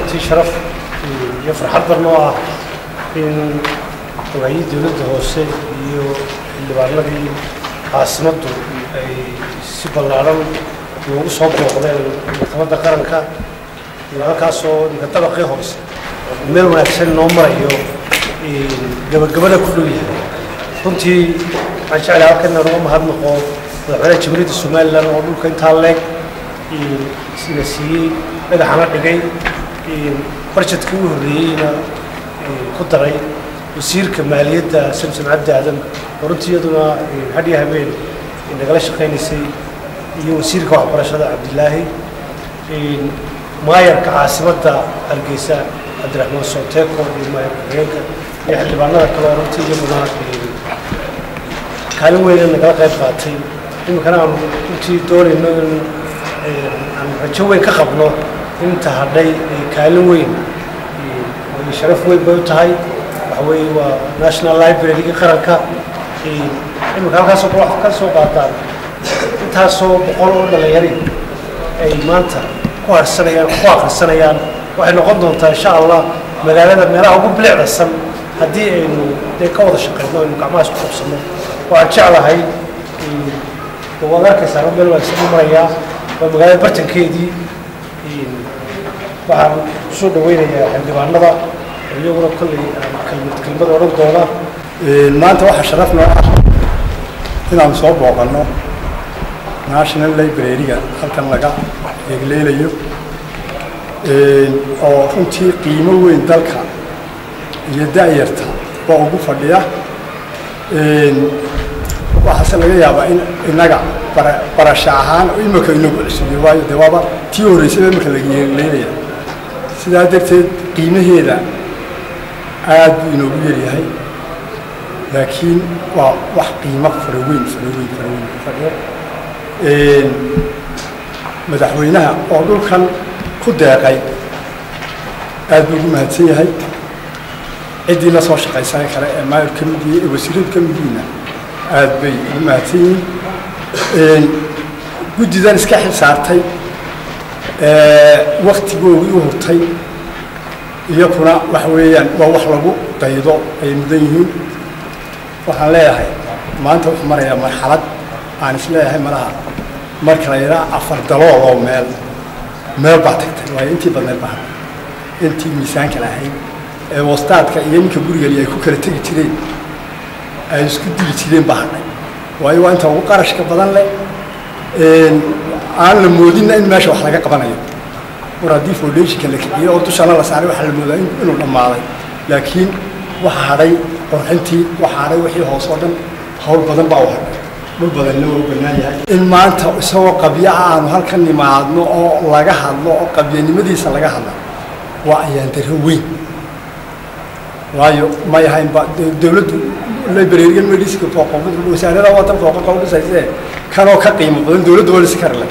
شرف يفرح البرنامج إن وعيد ولده هوسي اللي بعرضي عاصمته سبب العالم وصوب وقضاء المحكمة قرنك وهكاسو نتبقى هوس ميل ونحسن نمر قبل كله كنت عشان على كنا نروح هذا النقاط على جمهورية الصومال لأنه أقول كنت هالك سياسي هذا حمد جاي برشة كوه رينا قطري وسير كمالية سمسم عبد عدم ورنتي يدنا هدي همين إن قلش خينسي يوسير كوه برشة عبد الله ما يركع عاصمة الجيساء عبد الرحمن صوتيكو ما يركع يحل بعنا كلا رنتي يدنا كانوا وين نقرأ قيد قاتي إنه كانوا رنتي دور إنه عن شوي كخبنا أنت هذي كانوا وين شرف وين بيوتهاي وحوي وناشنال لايبراري كخركة إنه كان كسب واحد كسب قاتل أنت هسه بقولوا ولا يري أي مانتا كوار السنة كوار السنة وإحنا نقدم إن شاء الله مجالنا بنراه قبل السنة هدي إنه كوضع شقينا إنه كعماش قبصنا وأرجع لها هاي وذاك سنة بلوا السنة مريا ومجال برتن كيدي waxaan soo dhaweynayaa xildhibaanada iyaguna kulli kelmad oran doona maanta waxa sharaf noo ah inaan soo booqano National Library-ga halkan laga eegleelayo oo runtii qiimo weyn dalka iyo daayarta oo ugu fadhiya waxa laga yaabaa in inaga barasha ahaan imika inuu cusub waayo dawaaba tii horeysay imika laga yeelay sidaa darteed qiimaheeda aad buu inoogu yaryahay laakiin waa wax qiimo faraweyn fadhiyo madaxweynaha oo dhulkan ku deeqay aad buu ugu mahadsan yahay ciddii la soo shaqaysan kale ee maayir ka mid yahay wasiirada ka midina aad bay ugu mahadsan yihiin guddidan iska xil saartay waqtigoodii u hurtay iyakuna wax weeyaan waa wax lagu daydo ay mudan yihiin waxaan leeyahay maanta wuxuu marayaa marxalad aan is leeyahay malaha marka la yidhaa afar dalool oo meel baa tagtay waayo intii badneed baa intii miisaanka lahayd ee wastaadka iyo ninka gurigeli ay ku kala tegi jireen ay isku dili jireen baa hadhay waayo waa inta ugu qarashka badan leh aan la moodin in meesha wax laga qabanayo waraadii foundation la kiciyo oo tusaale la saaray waxa la moodaa inuu dhamaaday laakiin waxa haray qorxintii waxa haray wixii hoos oo dhan hawl badan baa u haray dhul badan loo banaanahay in maanta isagoo qabya aanu halkan nimaadno oo laga hadlo oo qabyanimadiisa laga hadlo waa ayaan daro weyn waayo ma yahay dawladdu library-ga medicine fooqoqod wasaaradda watan fooqoqod dhisayse kanoo ka qiimo badan dawladdu wali si karle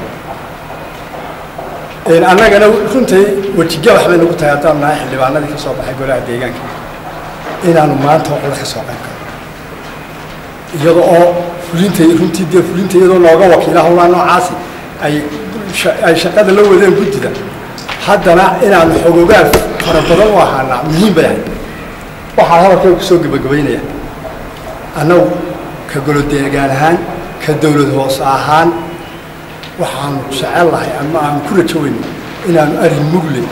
annagana runtii wajiga waxba nagu tahay haddaan nahay xildhibaanadii ka soo baxay golaha deegaanka inaanu maanta wax ka soo qayb galno iyadoo oo fulinta iyadoo nooga wakiila howlaha noocaasi ay shaqada la wadeen guddida haddana inaanu xogogaal fara badan u ahaanaa muhiim bay ahayd waxaan hadalkayga ku soo gabagabaynaya annagu ka golo deegaan ahaan ka dawlad hoose ahaan waxaanu jecel lahay ama aan ku rajo weyno inaanu arrin mugle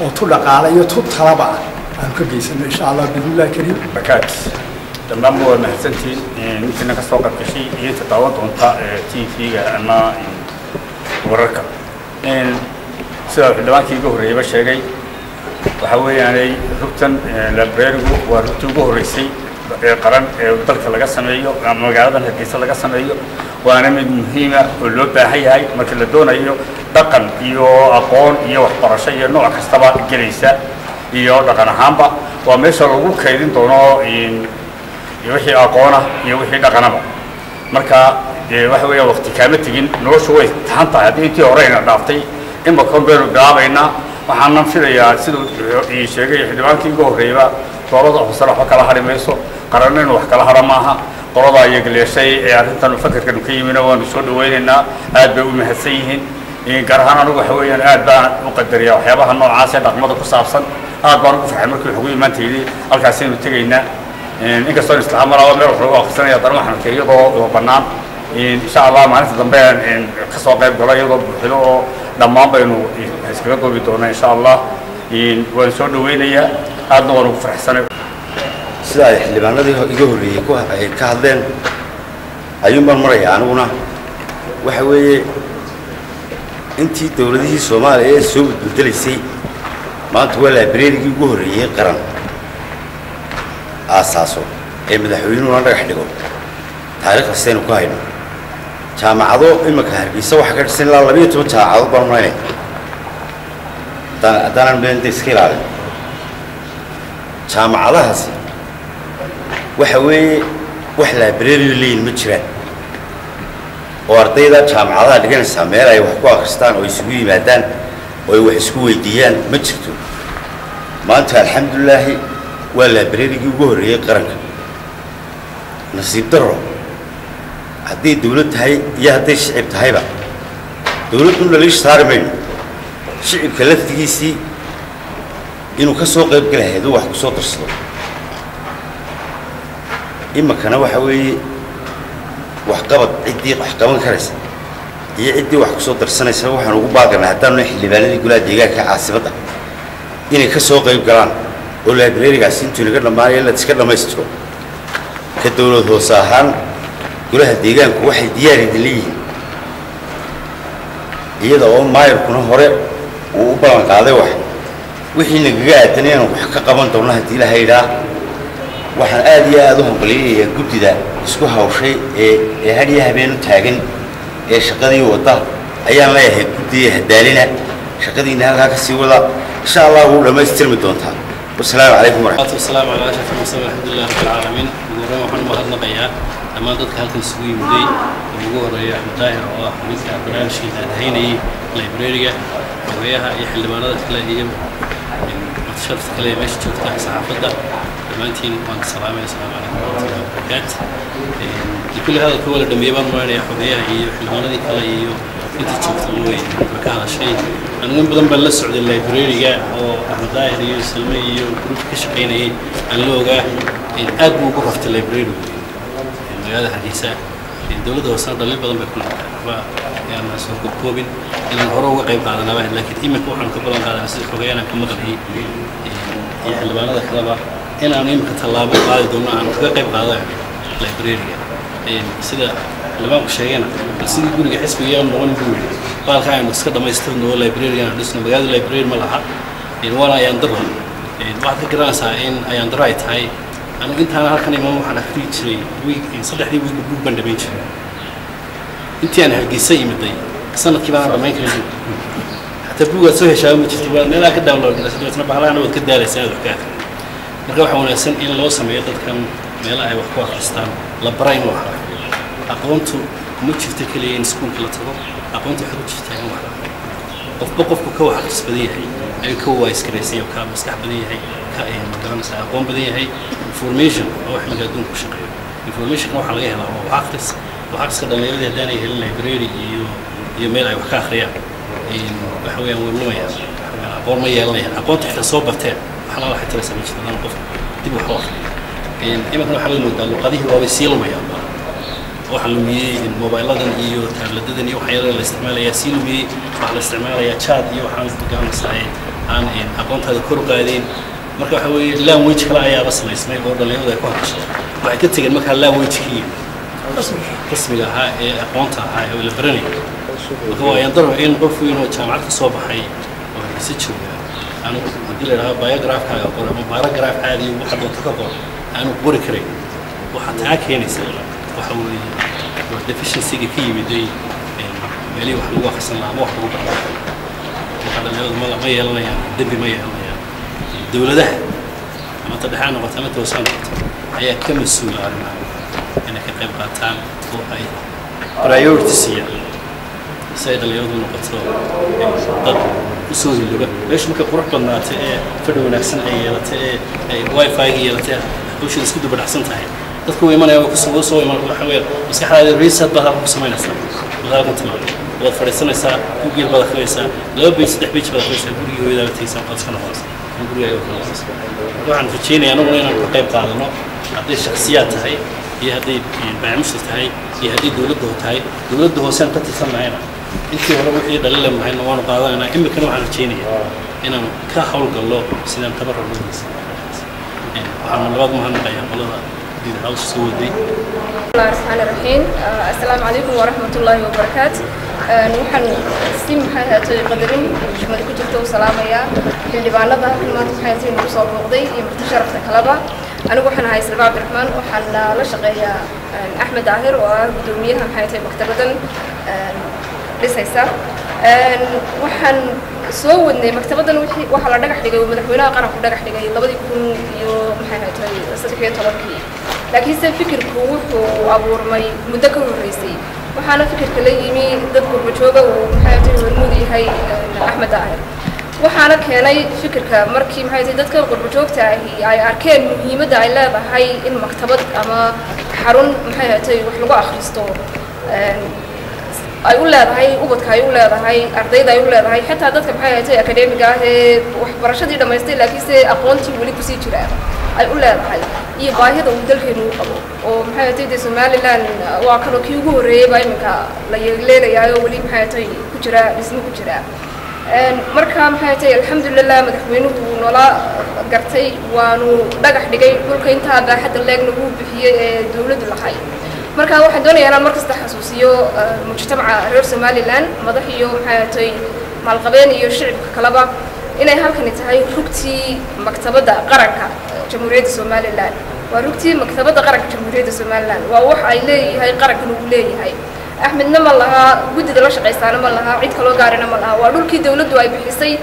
oo tu dhaqaale iyo tu talaba ah aan ka geysano insha allah bismillahi kariim barakaat dhammaan waa mahadsantiin inta ka soo qabkashay iyo inta daawan doonta TV-ga ama wararka sida xildhibaankii ugu horreeyay sheegay waxa weeyaanay rugtan library-gu waa rugtii ugu horreysay qaran ee dalka laga sameeyo ama magaalada Hargeysa laga sameeyo waana mid muhiim ah oo loo baahan yahay marka la doonayo dhaqan iyo aqoon iyo waxbarasho iyo nooc kastaba gelaysa iyo dhaqan ahaanba waa meesha lagu kaydin doono wixii aqoon ah iyo wixii dhaqanaba marka waxa weeye waqti kaama tigin noloshu way tahantahay haddii intii horeyna dhaaftay inba kombeenu bilaabayna waxaan filayaa siduu ii sheegay xildhibaankii ugu horreeyay dowladda hoose wax kala hari mayso qaranayna wax kala hara maaha qolada ay galeeshay ee arrintan fakarkan ka yimina waanu soo dhaweynaynaa aad bay u mahadsan yihiin gaar ahaan anigu waxa weeyaan aad baan u qadariyaa waxyaabaha noocaas ee dhaqmada ku saabsan aad baan ugu farxay markii wuxuu imaanteeyay halkaasaynu tegaynaa inkastoo islaam maraba meel wuxuu akhrisanaya dan waxaan arkay iyadoo bannaan insha allah maalinta dambe ka soo qayb galo iyadoo buuxdo oo dhammaan baynu iskaga goobi doonaa insha allah waan soo dhaweynayaa aadna waan ugu farxsanay sida ay xildhibaanadii iga horreeyey ka hadleen ayuun baan maraya aniguna waxa weeye intii dowladihii Soomaaliya ee soo bedelaysay maanta waa library-gii ugu horreeyay qaran aasaaso ee madaxweynuhu dhagax dhigo taariikhda saynu ku hayno jaamacado imika Hargeysa waxa ka dhisan ilaa 12 jaamacado baan maynay daanan been iskilaale jaamacadahaas waxa weeye wax library leeyin ma jiraan oo ardayda jaamacadaha dhiganaysa meel ay wax ku akhristaan oo isugu yimaadaan oo ay wax isku weydiiyaan ma jirto maanta alxamdulillah waa library-gii ugu horreeyay qaranka nasiib daro haddii dawlad tahay iyo haddii shicib tahayba dawladdu lalish saari mayno shicibka laftigiisii inuu ka soo qayb galahay hadduu wax ku soo darsado imikana waxa weeye waxqabad ciddii wax qaban karaysa iyo ciddii wax ku soo darsanaysa waxaan ugu baaganaa haddaanu xildhibaanadii golaha deegaanka caasimadda inay ka soo qayb galaan oo library-gaasi intuu inaga dhammaanayo la iska dhammaystiro ka dawlad hoose ahaan golaha deegaanku waxay diyaar idin leeyihiin iyada oo maayirkuna hore uu u ballan qaaday wixii nagaga aadan inaan wax ka qaban doono haddii la haydhaa waxaan aad iyo aad u hambaliyaynayaa guddida isku hawshay ee had iyo habeen u taagan ee shaqadii wadda ayaan leeyahay guddiga hadaalina shaqadiina halkaa ka sii wada insha allah wuu dhammaystirmi doontaa والسلام عليكم ورحمة الله. والسلام على أشرف المرسلين الحمد لله رب العالمين. وقرأنا وحنا مهدنا قيا لما ضد هالك السوي مدي وقرأ يا أحمد طاهر ومثل برنامج هيني لايبرارية وياها يحل ما نقدر تلاقيه متشرف تلاقيه ماشي تشوف تحت صحافة ثمانين وانت السلام عليكم ورحمة الله وبركاته. لكل هذا الكل لما يبان مرة يا حبيبي يحل ما نقدر تلاقيه أنت تشوف تلوي مكان شيء. أنا بدن بلش سعود اللايبرارية أو أحمد طاهر يسلمي وجروب كشقيني اللوجا أدمو قرفة اللايبراري هذا حديثة الدولة وصلنا ضليل بدن بكل يعني سوق كوبين اللي هو قريب على نباه لكن إما كوحنا كبرنا على أساس حقيقة كم غري يحل بنا ذا كذا هنا أنا يمكن طلاب قاعد دونا عن قريب على اللايبرارية سيدا لما كشينا بس يقول لك حسب يوم نقول قال خاين بس كده ما يستخدم هو اللايبراري أنا لسنا بجد اللايبراري ملها ولا يندرها بعد كراسة إن يندرايت هاي أنا أنت أنا هالكني ما وحنا خريج شيء صدق لي ويقول بند بينش أنت أنا هالقصة مدي سنة كبار ما يمكن حتى بقول سوي شيء ما تشتغل أنا كده ولا كده سنة بحالة أنا وكده على سنة وكذا نرجع حوالي سنة إن لو سميت كم ملا أي وقت كريستان لبراين واحد أقومت كم شفت كلين سكون كلا ترى أقومت حدود شفت يعني واحد قف كوه حق بديه أي كوه إسكريسي وكام مسكح بديه كائن مثلا أقوم بديه information أو إحنا قاعدين كشقي information نوع عليها أو وعكس كده ما يبدأ داني اللايبراري يميل أي وحكا خريا بحوي ولا يعني أقول ما يلا أقول تحت صوب بتاع حنا راح ترسم مش أنا قف تبي حوار إما كانوا حلو قالوا قضيه هو بيسيلوا ما يلا وحلو مي الموبايلات إيو تابلتات إيو حياة الاستعمال يسيلوا مي على الاستعمال يا شات إيو حامل كمان صحيح عن أقول هذا كله قاعدين marka waxa weeye la wajh kala ayaa basmaysmay oo dhalinyarada ku hadashay waxay ka tageen marka la wajhii rasmiga ah ee aqoonta ah ee la baranay oo ay daro in qof inuu jaamacad ka soo baxay oo si jooga aanu hadii la yiraahdo biography ka qoro ama paragraph caadi oo waxa uu ka qoro aanu qori karay waxa taa keenaysa waxa weeye deficiency-ga ka yimiday meelii wax lagu akhrisan lahaa ama wax lagu baran waxa dhalinyaradu ma yeelanayaan dambi ma yeelanayaan دولة أما تدحين وقتنا توصل هي كم السؤال عنها أنا كقيم قاتان وهاي برايورتيسية سيد اليوم نقطة ضد أصول اللغة ليش ممكن قرح بنات فدو نحسن أي واي فاي هي لته وش نسكت بدحسن تاعي تذكروا يوم أنا وكسوة يوم أنا بحاول بس كحال الريسات بهذا مسمين أصلا magaalada timaado waad fadhiisanaysaa guriga baad akhrinaysaa 2 bage 3 bage baad akhrinaysaa guriga hooyada taysan qad iska noqonaysaa guriga ay ka noqonaysaa waxaan rajeynayaa anaguna inaan ka qayb qaadano hadday shakhsiyaad tahay iyo hadday barnaamijka tahay iyo hadday dawladda hoose ka tirsan lahayna intii hore wixii dhalin lahayn waan qaadanaynaa imikana waxaan rajeynayaa inaan ka hawlgallo sidaan tabarrucdiisa waxaan labaad mahadnaqayaa qolada دين هاوس سعودي. بسم الله الرحمن الرحيم. السلام عليكم ورحمة الله وبركاته. نحن سيم حياتي قدرين شو كنت تقول سلام يا اللي بعنا ذا كل ما تحياتي نوصل وقضي يمتشرف تكلبا. أنا وحنا هاي سلمى عبد الرحمن وحنا لشقيا أحمد داهر ودوميها حياتي مكتبة لسه وحن سوودني مكتبة وحلا دقح دقي ومدحونا قرن دقح دقي لبدي يكون يوم حياتي استشفيت تركي لكن فكر كوح وأبور ماي مدكر الرئيسي وحنا فكر كليمي ضد بجوبة وحياتي والمودي هاي أحمد داهر وحنا كاني فكر كمركي حياتي ضد بجوبة تاعي أي أركان مهمة دايلا بهاي المكتبة أما حرون حياتي وحلقة أخرستو ay u leedahay ubadka ay u leedahay ardayda ay u leedahay xitaa dadka maxay ahayd academic ah ee waxbarashadii dhameystay laakiin se aqoontii wali ku sii jira ay u leedahay iyo baahida uu dalkeenu u qabo oo maxay ahayd Somaliland waa kala kii ugu horeeyay baa iminka la yeelanayo wali maxay ahayd ku jira dhismo ku jira marka maxay ahayd alxamdulillah madaxweynuhu noola gartay waanu dhagax dhigay dhulka inta baaxad leegna uu bixiyay ee dawladdu lahayd marka waxaan doonayaa inaan markasta xasuusiyo mujtamaca reer Somaliland madaxiyo maxay maalqabeen iyo shacabka kalaba inay halkan tahay rugtii maktabada qaranka jamhuuriyadda Somaliland waa rugtii maktabada qaranka jamhuuriyadda Somaliland waa wax ay leeyahay qaranka uu leeyahay Ahmedna ma laha gudida la shaqeysana ma laha cid kale oo gaarina ma laha waa dhulkii dawladdu ay bixisay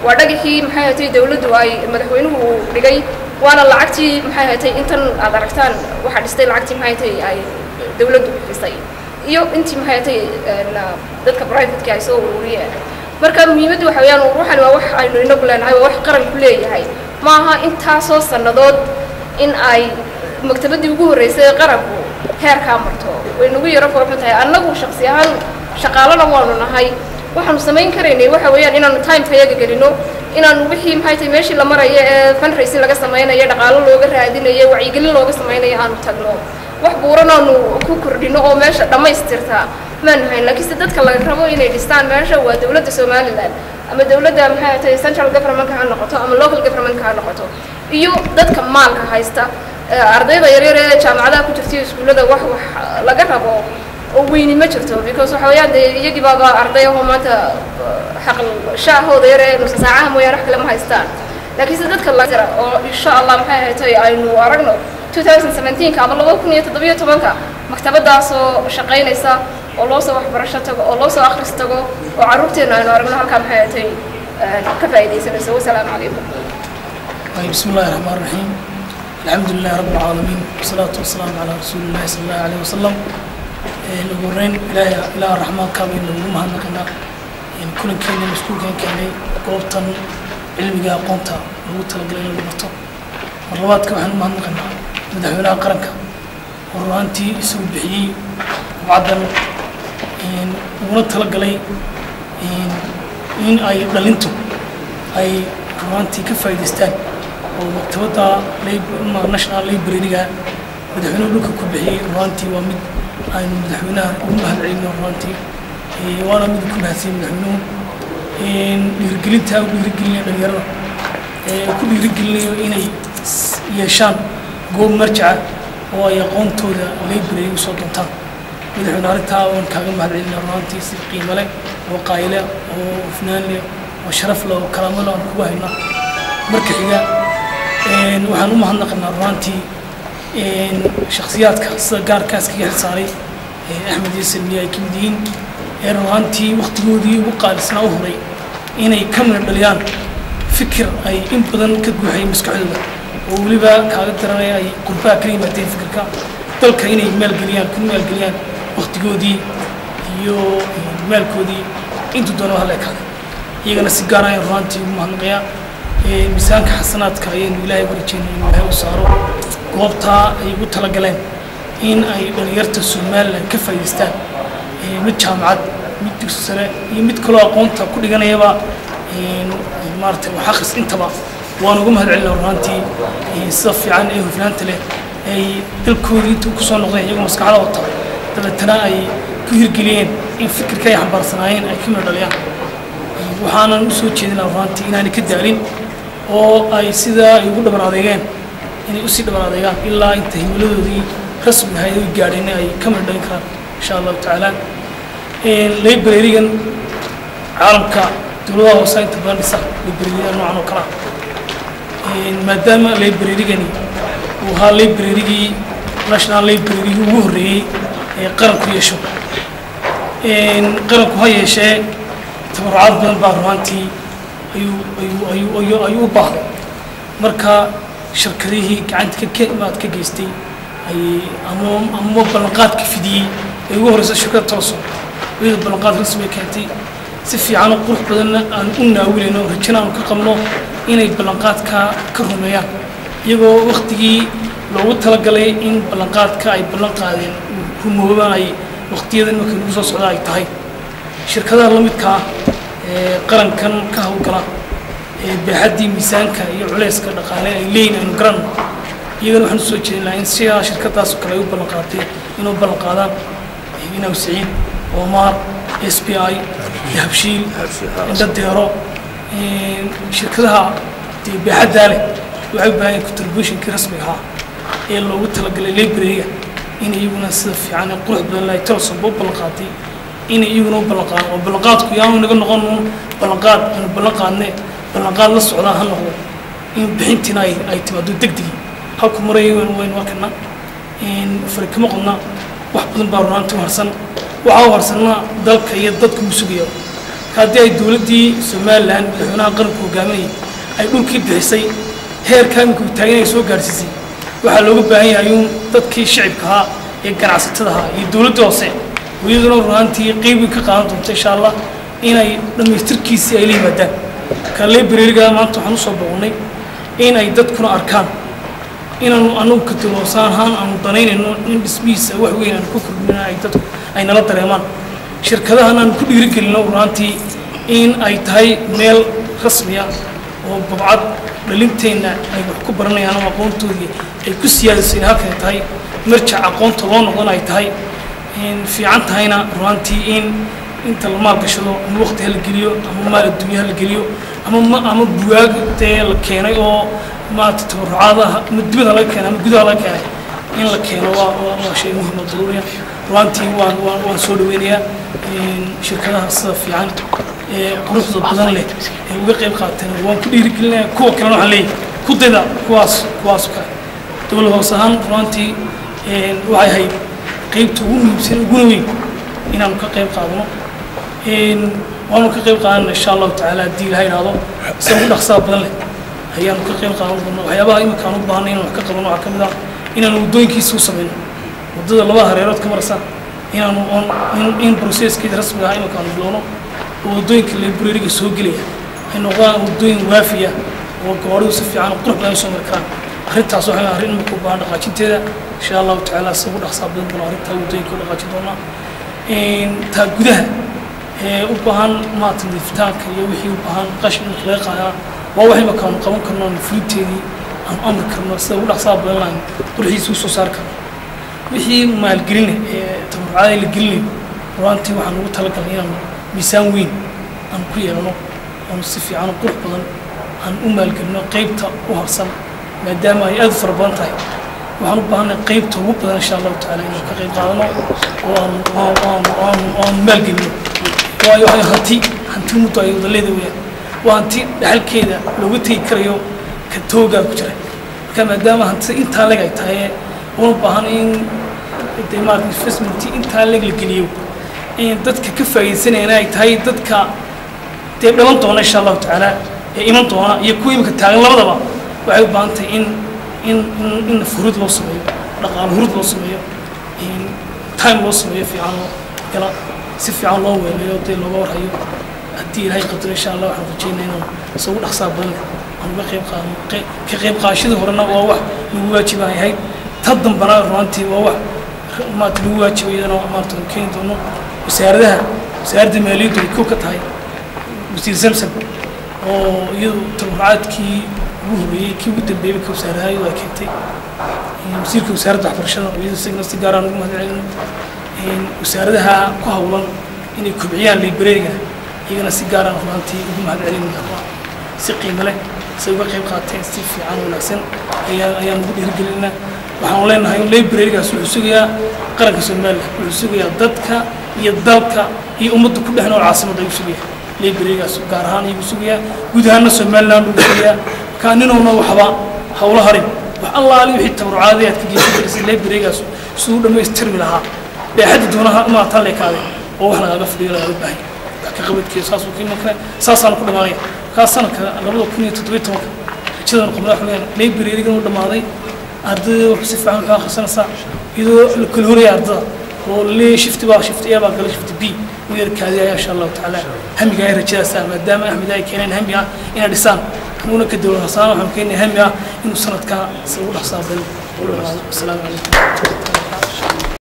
waa dhagaxii maxay ahayd dawladdu ay madaxweynuhu dhigay waana lacagtii maxay ahayd intan aad aragtaan waxa dhistay lacagtii maxay ahayd ay dawladdu bixisay iyo intii maxay ahayd dadka private ka ay soo ururiyeen marka muhiimaddu waxa weeyaan ruuxan waa wax aynu inagu leenahay waa wax qaran ku leeyahay ma aha inta soo sanadood in ay maktabadii ugu horeysay qaranku heerka marto way nagu yara foorxan tahay annagu shakhsi ahaan shaqaalana waanu nahay waxaanu samayn karaynay waxa weeyaan inaanu time tayaga gelino inaanu wixii maxay tahay meeshii la marayo ee fundraising laga samaynayo dhaqaale looga raadinayo wacyigelin looga samaynayo aanu tagno wax buuranaanu ku kordhino oo meesha dhamaystirta ma nahayn laakiin dadka laga rabo inay dhistaan meesha waa dawladda Somaliland ama dawladda maxay tahay central government ka noqoto ama local government ka noqoto iyo dadka maalka haysta ardayda yaryar ee jaamacadaha ku jirtay iskuulada wax laga rabo oo weyn ma jirto because waxa weeyaan iyagii baba arday oo maanta xaq shaahooda yar ee nus saacaha mooyaan wax kale ma haystaan laakiin dadka la jira oo insha Allah maxay tahay aynu aragno 2017 ama 2017 maktabadaas oo shaqeynaysa oo loo soo waxbarasho tago oo loo soo akhris tago oo carruurteena aynu aragno halka maxay tahay ka faa'iideysanayso wassalaamu calaykum بسم الله الرحمن الرحيم الحمد لله رب العالمين والصلاة والسلام على رسول الله صلى الله عليه وسلم الغورين إلى الرحمن كامل لهم هنقنا إن كل كنا مسكون كنا قوتن علمي قومتا لغوت الجليل المرتو مرات كمان هنقنا مدحونا قرنك ورانتي يسوي بحي وعدم إن ونت الجليل إن أي دلنتو أي رانتي كفايدستان ومكتبة ناشونال ليبراريga madaxweynuhu dhulka ku bixiyay runtii waa mid aynu madaxweynaha ugu mahadcelino runtii waana mid ku mahadsan madaxweynuhu dhiirigelinta uu dhiirigelinayo dhalinyarada ku dhiirigelinayo inay yeeshaan goob marjaca oo ay aqoontooda library u soo doontaan madaxweyne arrintaa waan kaaga mahadcelino runtii si qiimo leh oo qayle oo hufnaan leh oo sharaf leh oo karaamo leh aan kugu hayno marka xiga waxaan u mahadnaqnaa runtii shakhsiyaadka sida gaarkaas ka xilsaaray Axmed Yasin iyo kimdiin runtii waqtigoodii ugu qaalisnaa u horay inay ka mid dhaliyaan fikir ay in badan ka guuxay maskaxdooda oo waliba kaaga daranaya ay qurbaa ka yimaadeen fikirka dalka inay maalgeliyaan waqtigoodii iyo maalkoodii inta doona hal ekaaday iyagana si gaar ah runtii u mahadnaqaya miisaanka xasanaadka ayaynu ilaahay warjeynay inuu ilaahay u saaro goobta ay ugu talagaleen in ay dhalinyarta Somaliland ka faa'iideystaan mid jaamacad mid dugsi sare iyo mid kaloo aqoonta ku dhiganayaba maaragtay wax akhris intaba waan ugu mahadcelinaa runtii sida fiican ee hufnaanta leh ay dalkoodii intuu ku soo noqdeen iyagoo maskaxda wata dabeetana ay ku hirgeliyeen in fikirka ay xambaarsanaayeen ay ka mid dhaliyaan waxaanan u soo jeedinaa runtii inaanay ka daalin oo ay sidaa ay ugu dhabar adeegeen inay usii dhabar adeegaan ilaa inta himiladoodii rasmi ahayd ay gaadheen ay ka mid dhalin karaan insha allahu tacaala library-gan caalamka dowladaha hoose inta badan dhisa library-yada noocan oo kale maadaama library-gani uu ahaa library-gii national library-gii ugu horreeyey ee qaranku yeesho qaranku ha yeeshee tabarucaad badan baa runtii ayuu u baahday marka shirkadihii gacanta ka geystay ama ballanqaadka fidiyey ee ugu horreysa shirkada tooso iyadoo ballanqaad rasmi keentay si fiican qurux badanna aan u naawilayno rajana aanu ka qabno inay ballanqaadka ka rumeeyaan iyagoo waqtigii loogu talagalay in ballanqaadka ay ballan qaadeen rumoobaan ay waqtiyadan markay ugu soo socda ay tahay shirkadaha la midka ah ee qarankan ka hawlgala ee baaxaddii miisaanka iyo culayska dhaqaale ay leeyihin aynu garanno iyagana waxaan usoo jeedin lahaa in sidaa shirkadaas oo kale ay u ballanqaatay inuu ballanqaadaan inaw saciid oomaar SBI habshiil inta deero shirkadaha baaxaddaa leh waxay u baahan yihiin contributionkii rasmiga ahaa ee loogu talagalay library-ga in iyaguna sida fiican ee qurux badan lahay tolsoba u ballanqaatay in iyaguna u ballanqaado oo ballanqaadku yaanu naga noqon ballanqaad aanu ballanqaadne ballanqaad la socdaa ha noqdo in bixintiina ay timaado degdegi halku maray waynu arkana fari kama qodna wax badan baa runtii harsan waxa uu harsanna dalka iyo dadka uu sugayo haddii ay dowladdii Soomaaliland madaxweynaha qaranku hogaaminayay ay dhulkii bixisay heerka imika taageeray soo gaarsiisay waxaa looga baahan yahay in dadkii shacabka ahaa ee ganacsatada ahaa iyo dowladda hoose iyaduna runtii qayb ka qaadan doonto insha Allah inay dhamaystirkiisii ay la yimaadaan ka library-ga maanta waxaan u soo boqonnay in ay dadkuna arkaan inaanu anugu ka tiloosaan ahaan aanu danaynayno in dhismihiisa wax weyn aan ku kordhina ay dadku ay nala dareemaan shirkadahan aan ku dhiirigelino runtii in ay tahay meel rasmi ah oo babcad dhalinteenna ay wax ku baranayaan ama aqoontoodii ay ku siyaadisay halkan tahay marjac aqoonta loo noqon ay tahay in fiican tahayna runtii in inta la maal gashado in waqti la geliyo ama maal adduunyaha la geliyo ama buugaag la keenay oo maanta tabarucaadaha dibadda laga keenay ama gudaha laga keenay in la keeno waa shay muhiim oo daruuri ah runtii waan soo dhaweynayaa shirkadaha sida fiican ee quruxda badan leh ee uga qayb qaateen waan ku dhiirigelinayaa kuwa kalena waxaan leeyahay ku dayda kuwaas kale dowlad hoose ahaan runtii waxay ahayd qaybta ugu muhiimsan uguna weyn inaanu ka qayb qaadano waanu ka qayb qaadanna insha allahu tacaala haddii ilaha idhaahdo sida ugu dhaqsaha badan leh ayaanu ka qayb qaadan doonaa waxyaabaha imika aan u baahnay inaan wax ka qabano waxaa ka mid ah inaanu waddooyinkiisa u samayno waddada labada hareerood ka marasa inaanu in processkeeda rasmiga ah imika aanu bilowno oo waddooyinka library-ga soo gelaya ay noqdaan waddooyin waafiya oo gawaadhidu si fiican qurux badan soo mari karaan arrintaas waxay arrin imika u baahan dhaqaajinteeda insha allahu tacaala sida ugu dhaqsaha badan doona arrintaa waddooyinka u dhaqaajin doonaa taa gudaha ee u baahan maanta nadiifitaanka iyo wixii u baahan qashin in laga qaadaa waa wax imika aanu qaban karno aanu fulinteedii aanu amri karno sida ugu dhaqsaha badan lahayn qurxiisa u soo saari karno wixii maalgelina ee tabarucaada la gelinayo runtii waxaan ugu talagalnay inaanu miisaan weyn aan ku yeelano aanu si fiican oo qurux badan aan u maalgelino qaybta u harsan maadaama ay aad u fara badan tahay waxaan u baahanay qaybta ugu badan insha allahu tacaala inaan ka qayb qaadano oo aan maalgelino waayo hanti muddo ay wadaleeda weyaan waa hanti dhaxalkeeda looga tegi karayo ka toogaa ku jira marka maadaama hantida intaa leg ay tahay una baahan in maarata investment intaa leg la geliyo in dadka ka faa'iidaysanayana ay tahay dadka dee dhalan doona insha allahu tacaala ee iman doona iyo kuwa imika taagan labadaba waxay u baahan tahay in furud loo sameeyo dhaqaale hurud loo sameeyo time loo sameeyo fiican oo gala si fiican loo weeleeyo dee looga warhayo haddii ilaahay qadaro insha allah waxaan rajeynaa inaan isagu dhaqsaa badan aan uga qayb qaadno ka qayb qaadashada horena waa wax lagu waajiban yahay ta dambana runtii waa wax maanta lagu waajibayana maanta aan keeni doono wasaaradda maaliyaddu ay kow ka tahay wasiir samsam oo iyadu tabarucaadkii ugu horreeyey kii ugu dambeeyey ka wasaarahay oo ay keentay wasiirka wasaaradda waxbarashada oo iyadu isagana si gaar ah ugu mahadcelino wasaaradaha ku hawlan inay kobciyaan librariga iyagana si gaar ah runtii ugu mahadcelino si qiimo leh say uga qayb qaateen si fiican oo wanaagsan ayaan ugu dhiirigelinaa waxaan leenahay in librarigaas wuxuu sugayaa qaranka Soomaaliya wuxuu sugayaa dadka iyo dalka iyo ummadda ku dhexnoo caasimadda ayuu sugayaa librarigaas gaar ahaan ayuu sugayaa guud ahaan Soomaaliland uu sugayaa kaaninoona waxba hawlo harin wax allaali wixii tabarucaad ka geysay librarigaas suu dhameystirmi lahaa baaxad doonaha ma tan leekaade oo wax laga fiiriyo laga baahay ka qabadkiisa saas uu qiimo kale saasaan ku dhamaanay ka sanadka 2017 jiddan qomada xuleen librariga uu dhamaaday ardayda wax si fiican u akhrisanaysa iyadoo la kala horiyay ardayda oo lee shifti baa gal shifti b وير كذا إن شاء الله تعالى هم جاي رجال سام دام أحمد أي كنا هم يا إن الإنسان هنا كدولة صار هم كنا هم يا إنه سنة كا سووا حساب السلام عليكم